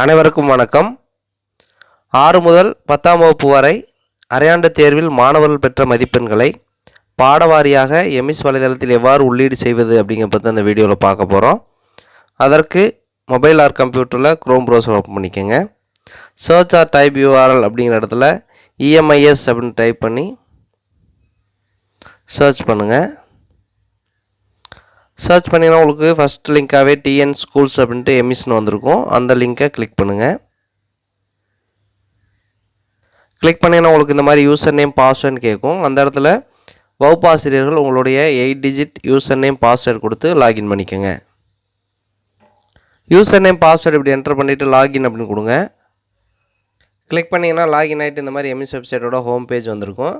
அனைவருக்கும் வணக்கம். 6 முதல் 10ஆம் வகுப்பு வரை அரையாண்டு தேர்வில் மாணவர்கள் பெற்ற மதிப்பெண்களை பாடவாரியாக எம்இஸ் வலைதளத்தில் எவ்வாறு உள்ளீடு செய்வது அப்படிங்கிறத பற்றி அந்த வீடியோவில் பார்க்க போகிறோம். அதற்கு மொபைல் ஆர் கம்ப்யூட்டரில் க்ரோம் ப்ரௌசர் ஓப்பன் பண்ணிக்கோங்க. சர்ச் ஆர் டைப் யூஆர்எல் அப்படிங்கிற இடத்துல இஎம்ஐஎஸ் அப்படின்னு டைப் பண்ணி சர்ச் பண்ணுங்கள். சர்ச் பண்ணிங்கன்னா உங்களுக்கு ஃபஸ்ட் லிங்காகவே டிஎன் ஸ்கூல்ஸ் அப்படின்ட்டு எம்இஸ்னு வந்திருக்கும். அந்த லிங்க்கை கிளிக் பண்ணுங்கள். கிளிக் பண்ணிங்கன்னா உங்களுக்கு இந்த மாதிரி யூசர் நேம் பாஸ்வேர்டுன்னு கேட்கும். அந்த இடத்துல வகுப்பாசிரியர்கள் உங்களுடைய 8 டிஜிட் யூசர் நேம் பாஸ்வேர்டு கொடுத்து லாகின் பண்ணிக்கோங்க. யூசர் நேம் பாஸ்வேர்டு இப்படி என்டர் பண்ணிவிட்டு லாகின் அப்படின்னு கொடுங்க. கிளிக் பண்ணிங்கன்னா லாகின் ஆகிட்டு இந்த மாதிரி எம்இஸ் வெப்சைட்டோட ஹோம் பேஜ் வந்திருக்கும்.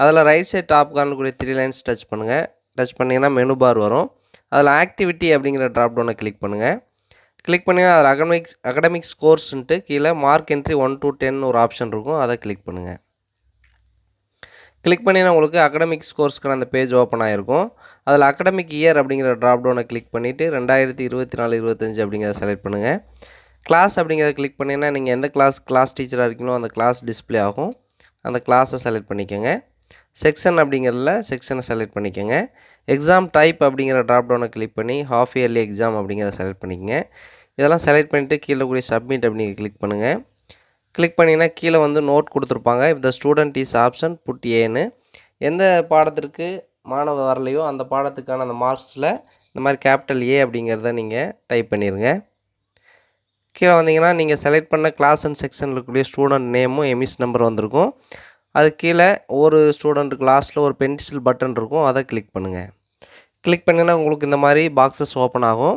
அதில் ரைட் சைட் டாப் கார்னர் கூடிய 3 லைன்ஸ் டச் பண்ணுங்கள். டச் பண்ணிங்கன்னா மெனு பார் வரும். அதில் ஆக்டிவிட்டி அப்படிங்கிற ட்ராப் டவுனை கிளிக் பண்ணுங்கள். கிளிக் பண்ணிங்கன்னா அதில் அகடமிக் ஸ்கோர்ஸ்ன்ட்டு கீழே மார்க் என்ட்ரி 1 to 10 ஒரு ஆப்ஷன் இருக்கும். அதை கிளிக் பண்ணுங்கள். கிளிக் பண்ணிங்கன்னா உங்களுக்கு அகடமிக் ஸ்கோர்ஸ்க்கான அந்த பேஜ் ஓப்பன் ஆகிருக்கும். அதில் அகடமிக் இயர் அப்படிங்கிற ட்ராப் டவுனை கிளிக் பண்ணிவிட்டு 2024-25 அப்படிங்கிறத செலக்ட் பண்ணுங்கள். கிளாஸ் அப்படிங்கிறத கிளிக் பண்ணிங்கன்னா நீங்கள் எந்த கிளாஸ் டீச்சராக இருக்கீங்களோ அந்த கிளாஸ் டிஸ்பிளே ஆகும். அந்த கிளாஸை செலக்ட் பண்ணிக்கோங்க. செக்ஷன் அப்படிங்கிறதுல செக்ஷனை செலக்ட் பண்ணிக்கோங்க. எக்ஸாம் டைப் அப்படிங்கிற ட்ராப் டவுனை கிளிக் பண்ணி ஹாஃப் இயர்லி எக்ஸாம் அப்படிங்கிறத செலக்ட் பண்ணிக்கோங்க. இதெல்லாம் செலக்ட் பண்ணிவிட்டு கீழே கூடிய சப்மிட் அப்படிங்கிற கிளிக் பண்ணுங்கள். கிளிக் பண்ணிங்கன்னா கீழே வந்து நோட் கொடுத்துருப்பாங்க. If the student is option put ஏன்னு. எந்த பாடத்திற்கு மாணவர் வரலையோ அந்த பாடத்துக்கான அந்த மார்க்ஸில் இந்த மாதிரி கேபிட்டல் ஏ அப்படிங்கிறத நீங்கள் டைப் பண்ணிடுங்க. கீழே வந்தீங்கன்னா நீங்கள் செலக்ட் பண்ண கிளாஸ் அண்ட் செக்ஷனில் இருக்கக்கூடிய ஸ்டூடெண்ட் நேமும் எம்இஸ் நம்பர் வந்திருக்கும். அது கீழே ஒரு ஸ்டூடெண்ட்டுக்கு லாஸ்ட்டில் ஒரு பென்சில் பட்டன் இருக்கும். அதை கிளிக் பண்ணுங்கள். கிளிக் பண்ணிங்கன்னா உங்களுக்கு இந்த மாதிரி பாக்ஸஸ் ஓப்பன் ஆகும்.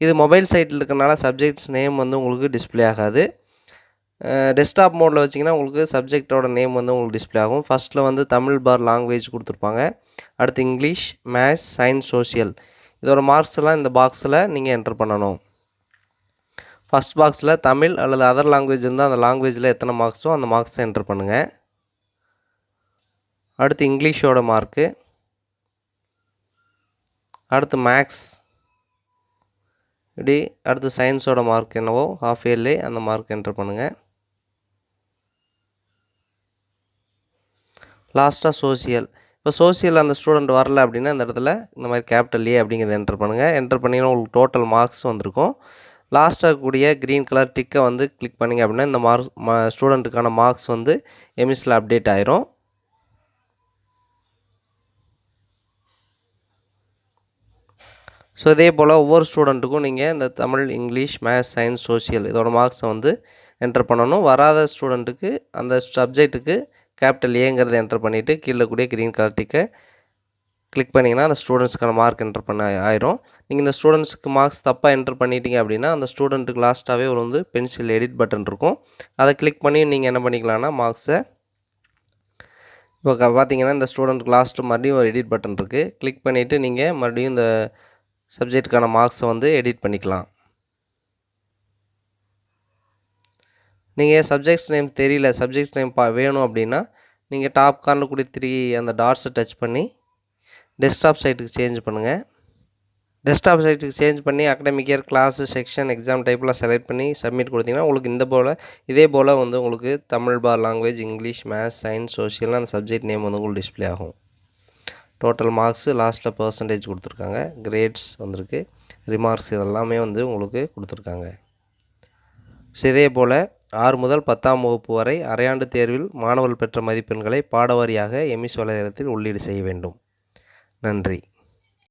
இது மொபைல் சைட்டில் இருக்கிறனால சப்ஜெக்ட்ஸ் நேம் வந்து உங்களுக்கு டிஸ்பிளே ஆகாது. டெஸ்க்டாப் மோடில் வச்சிங்கன்னா உங்களுக்கு சப்ஜெக்டோட நேம் வந்து உங்களுக்கு டிஸ்பிளே ஆகும். ஃபஸ்ட்டில் வந்து தமிழ் பார் லாங்குவேஜ் கொடுத்துருப்பாங்க. அடுத்து இங்கிலீஷ், மேத்ஸ், சயின்ஸ், சோஷியல் இதோட மார்க்ஸ் எல்லாம் இந்த பாக்ஸில் நீங்கள் என்டர் பண்ணணும். ஃபஸ்ட் பாக்ஸில் தமிழ் அல்லது அதர் லாங்குவேஜ் இருந்தால் அந்த லாங்குவேஜில் எத்தனை மார்க்ஸோ அந்த மார்க்ஸை என்டர் பண்ணுங்கள். அடுத்து இங்கிலீஷோட மார்க்கு, அடுத்து மேக்ஸ், இப்படி அடுத்து சயின்ஸோட மார்க் என்னவோ ஹாஃப் இயர்லி அந்த மார்க் என்டர் பண்ணுங்கள். லாஸ்ட்டாக சோஷியல். இப்போ சோஷியல் அந்த ஸ்டூடெண்ட் வரல அப்படின்னா இந்த இடத்துல இந்த மாதிரி கேபிட்டல் ஏ அப்படிங்கிறத என்டர் பண்ணுங்கள். என்டர் பண்ணிங்கன்னா உங்களுக்கு டோட்டல் மார்க்ஸ் வந்திருக்கும். லாஸ்ட்டாக கூடிய க்ரீன் கலர் டிக்கை வந்து கிளிக் பண்ணிங்க அப்படின்னா இந்த ஸ்டூடெண்ட்டுக்கான மார்க்ஸ் வந்து எம்இஸில் அப்டேட் ஆயிரும். ஸோ இதே போல் ஒவ்வொரு ஸ்டூடெண்ட்டுக்கும் நீங்கள் இந்த Tamil, English, maths, science, social இதோட மார்க்ஸை வந்து என்டர் பண்ணணும். வராத ஸ்டூடெண்ட்டுக்கு அந்த சப்ஜெக்ட்டுக்கு கேபிட்டல் ஏங்கிறத என்டர் பண்ணிவிட்டு கீழே கூடிய க்ரீன் கலர் டிக்கை கிளிக் பண்ணிங்கன்னா அந்த ஸ்டூடெண்ட்ஸ்க்கான மார்க் என்டர் பண்ண ஆயிரும். நீங்கள் இந்த ஸ்டூடெண்ட்ஸுக்கு மார்க்ஸ் தப்பாக என்டர் பண்ணிட்டீங்க அப்படின்னா அந்த ஸ்டூடெண்ட்டுக்கு லாஸ்ட்டாகவே ஒரு வந்து பென்சில் எடிட் பட்டன் இருக்கும். அதை கிளிக் பண்ணி நீங்கள் என்ன பண்ணிக்கலாம்னா மார்க்ஸை இப்போ பார்த்தீங்கன்னா இந்த ஸ்டூடெண்ட்டுக்கு லாஸ்ட்டு மறுபடியும் ஒரு எடிட் பட்டன் இருக்குது. கிளிக் பண்ணிவிட்டு நீங்கள் மறுபடியும் இந்த சப்ஜெக்ட்டுக்கான மார்க்ஸை வந்து எடிட் பண்ணிக்கலாம். நீங்கள் சப்ஜெக்ட்ஸ் நேம் தெரியல, சப்ஜெக்ட்ஸ் நேம் வேணும் அப்படின்னா நீங்கள் டாப் கார்னில் கூடிய 3 அந்த டாட்ஸை டச் பண்ணி டெஸ்க்டாப் சைட்டுக்கு சேஞ்ச் பண்ணுங்கள். டெஸ்க்டாப் சைட்டுக்கு சேஞ்ச் பண்ணி academic year, class, section, exam டைப்லாம் செலக்ட் பண்ணி சப்மிட் கொடுத்தீங்கன்னா உங்களுக்கு இதே போல் வந்து உங்களுக்கு தமிழ் பார் லாங்குவேஜ், இங்கிலீஷ், மேத்ஸ், சயின்ஸ், சோஷியல்னு அந்த சப்ஜெக்ட் நேம் வந்து உங்களுக்கு டிஸ்பிளே ஆகும். டோட்டல் மார்க்ஸு லாஸ்ட்டில் பர்சன்டேஜ் கொடுத்துருக்காங்க. கிரேட்ஸ் வந்திருக்கு, ரிமார்க்ஸ் இதெல்லாமே வந்து உங்களுக்கு கொடுத்துருக்காங்க. ஸோ இதே போல் 6 முதல் 10ஆம் வகுப்பு வரை அரையாண்டு தேர்வில் மாணவர்கள் பெற்ற மதிப்பெண்களை பாடவாரியாக எம்இஸ் வலைதளத்தில் உள்ளீடு செய்ய வேண்டும். நன்றி.